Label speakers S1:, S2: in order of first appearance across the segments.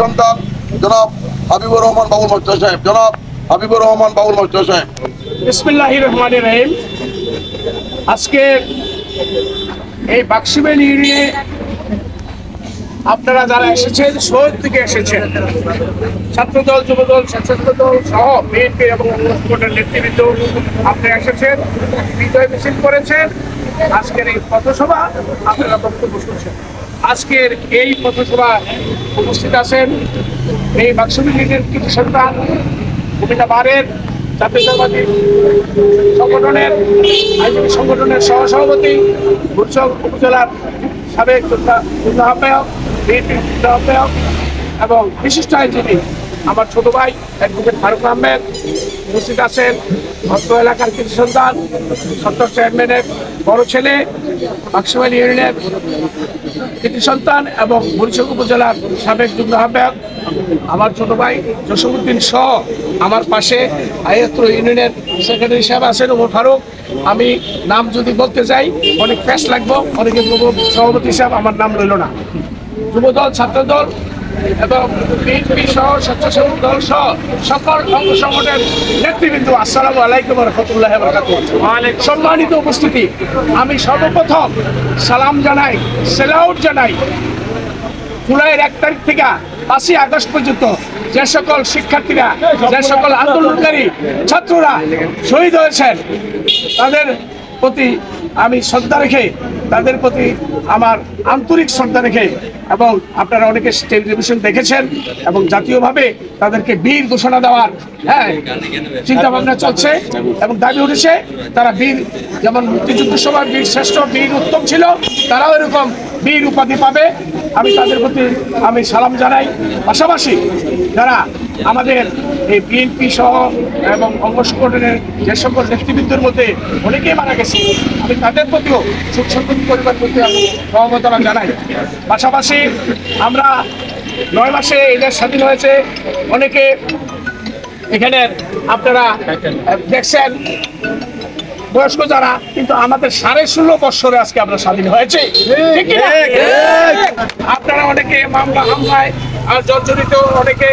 S1: সন্তান জনাব হাবিবুর রহমান বাবুল মাস্টার সাহেব। জনাব হাবিবুর রহমান বাবুল মাস্টার সাহেব।
S2: বিসমিল্লাহির রহমানির রহিম। আজকে এই বাক্সিবেল ইউনিয়নে আপনারা যারা এসেছেন, শহর থেকে এসেছেন, ছাত্রদল, যুবদল, স্বেচ্ছাসেবক দল সহ বিএনপি এবং সংগঠনের নেতৃবৃন্দ আপনারা এসেছেন, বিজয় মিছিল করেছেন। আজকের এই পথসভা আপনারা বক্তব্য শুনছেন। আজকের এই পথসভা উপস্থিত আছেন এই বাক্সিবেল ইউনিয়নের কিছু সন্তান, কুমিল্লা বারের জাতীয়তাবাদী সংগঠনের আইনজীবী সংগঠনের সহসভাপতি, বুড়িচং উপজেলার সাবেক যুগ্ম আহ্বায়ক, বিএনপির যুগ্ম আহ্বায়ক এবং বিশিষ্ট আইনজীবী আমার ছোট ভাই অ্যাডভোকেট ফারুক আহমেদ। উপস্থিত আছেন অত্র এলাকার কিছু সন্তান, সত্তর চেয়ারম্যানের বড় ছেলে, বাক্সিবেল ইউনিয়নের কৃতি সন্তান এবং বুড়িচং উপজেলার সাবেক যুগ্ম আহ্বায়ক আমার ছোট ভাই জসিমউদ্দিন সহ আমার পাশে আয়াত্র ইউনিয়নের সেক্রেটারি সাহেব আছেন ওমর ফারুক। আমি নাম যদি বলতে যাই অনেক ফ্যাস লাগবো, অনেকে সভাপতি সাহেব আমার নাম রইল না। যুবদল, ছাত্রদল এবং বিএনপি সহ স্বেচ্ছাসেবক দল সহ সকল অঙ্গ সংগঠনের নেতৃবৃন্দ, আসসালামু আলাইকুম ওয়া রাহমাতুল্লাহি ওয়া বারাকাতুহু। সম্মানিত উপস্থিতি, আমি সর্বপ্রথম সালাম জানাই, সেলাউট জানাই জুলাইয়ের 1 তারিখ থেকে 5ই আগস্ট পর্যন্ত যে সকল শিক্ষার্থীরা, যে সকল আন্দোলনকারী ছাত্ররা শহীদ হয়েছেন তাদের প্রতি আমি শ্রদ্ধা রেখে, তাদের প্রতি আমার আন্তরিক শ্রদ্ধা রেখে, এবং আপনারা অনেকে টেলিভিশন দেখেছেন এবং জাতীয়ভাবে তাদেরকে বীর ঘোষণা দেওয়ার চিন্তা ভাবনা চলছে এবং দাবি উঠেছে তারা বীর, যেমন মুক্তিযুদ্ধের সময় বীর শ্রেষ্ঠ, বীর উত্তম ছিল, তারাও এরকম বীর উপাধি পাবে। আমি তাদের প্রতি আমি সালাম জানাই। পাশাপাশি যারা আমাদের এই বিএনপি সহ এবং অঙ্গ সংগঠনের যে সকল নেতৃবৃন্দের মধ্যে অনেকেই মারা গেছে, আমি তাদের প্রতিও সুখ শান্তি পরিবার প্রতি আমি সমবেদনা জানাই। পাশাপাশি আমরা 9 মাসে এই দেশ স্বাধীন হয়েছে, অনেকে এখানে আপনারা দেখছেন বয়স্ক যারা, কিন্তু আমাদের 16.5 বছরে আজকে আমরা স্বাধীন হয়েছে। আপনারা অনেকে মামলা হামলায় আর জর্জরিত, অনেকে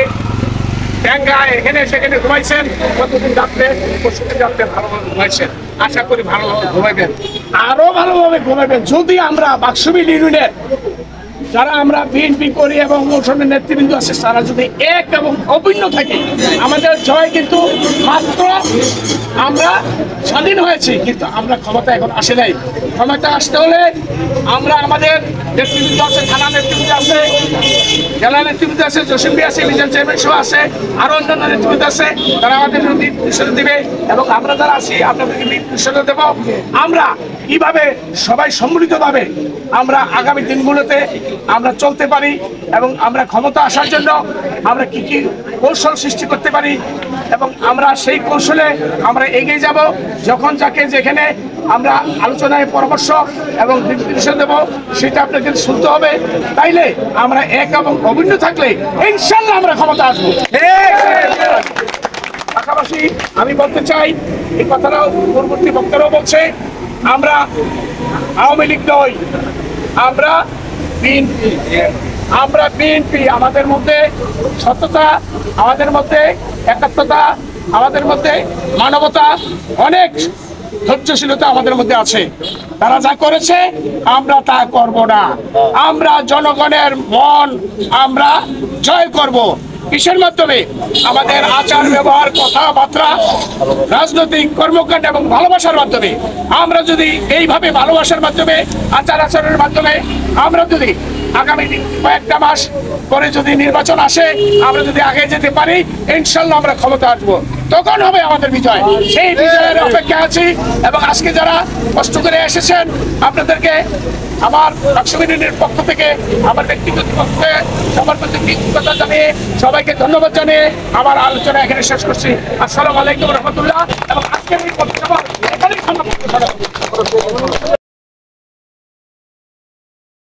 S2: ট্যাঙ্গায় এখানে সেখানে ঘুমাইছেন, কতদিন রাত্রে পরশুদিন রাত্রে ভালোভাবে ঘুমাইছেন। আশা করি ভালোভাবে ঘুমাইবেন, আরো ভালোভাবে ঘুমাইবেন যদি আমরা বাক্সিবেল ইউনিয়নের যারা আমরা বিএনপি করি এবং সংগঠনের নেতৃবৃন্দ আছে তারা যদি এক এবং অভিন্ন থাকে। আমাদের জয় কিন্তু মাত্র আমরা স্বাধীন হয়েছি, কিন্তু আমরা ক্ষমতা এখন আসে নাই। ক্ষমতা আসতে হলে আমরা আমাদের নেতৃবৃন্দ আছে, থানা নেতৃবৃন্দ আছে, জেলা নেতৃবৃন্দ আছে, জসিমবি আছে, মিজান চেয়ারম্যান সহ আছে, আরো অন্যান্য নেতৃবৃন্দ আছে, তারা আমাদের নির্দেশনা দেবে এবং আমরা যারা আছি আপনাদেরকে নির্দেশনা দেব। আমরা কিভাবে সবাই সম্মিলিতভাবে আমরা আগামী দিনগুলোতে আমরা চলতে পারি এবং আমরা ক্ষমতা আসার জন্য আমরা কি কি কৌশল সৃষ্টি করতে পারি এবং আমরা সেই কৌশলে আমরা এগিয়ে যাব। যখন যাকে যেখানে আমরা আলোচনায় পরামর্শ এবং নির্দেশনা দেব সেটা আপনাকে শুনতে হবে। তাইলে আমরা এক এবং অভিন্ন থাকলে ইনশাল্লাহ আমরা ক্ষমতা আসবো। পাশাপাশি আমি বলতে চাই, এই কথাটাও পূর্ববর্তী বক্তারাও বলছে, আমরা আওয়ামী লীগ নই, আমরা বিএনপি। আমাদের মধ্যে সততা, আমাদের মধ্যে একাত্মতা, আমাদের মধ্যে মানবতা, অনেক ধৈর্যশীলতা আমাদের মধ্যে আছে। তারা যা করেছে আমরা তা করব না। আমরা জনগণের মন আমরা জয় করব। কিসের মাধ্যমে? আমাদের আচার ব্যবহার, কথাবার্তা, রাজনৈতিক কর্মকাণ্ড এবং ভালোবাসার মাধ্যমে। আমরা যদি এইভাবে ভালোবাসার মাধ্যমে, আচার আচরণের মাধ্যমে আমরা যদি আগামী কয়েকটা মাস পরে যদি নির্বাচন আসে, আমরা যদি আগে যেতে পারি, ইনশাল্লাহ আমরা ক্ষমতা আসবো, তখন হবে আমাদের বিজয়। সেই বিজয়ের অপেক্ষা আছি এবং আজকে যারা কষ্ট করে এসেছেন আপনাদেরকে আমার বাক্সিবেল ইউনিয়নের পক্ষ থেকে, আমার ব্যক্তিগত পক্ষে সবার প্রতি কৃতজ্ঞতা জানিয়ে, সবাইকে ধন্যবাদ জানিয়ে আমার আলোচনা এখানে শেষ করছি। আসসালামু আলাইকুম রহমতুল্লাহ। এবং আজকের এই পথসভা এখানেই সমাপ্ত।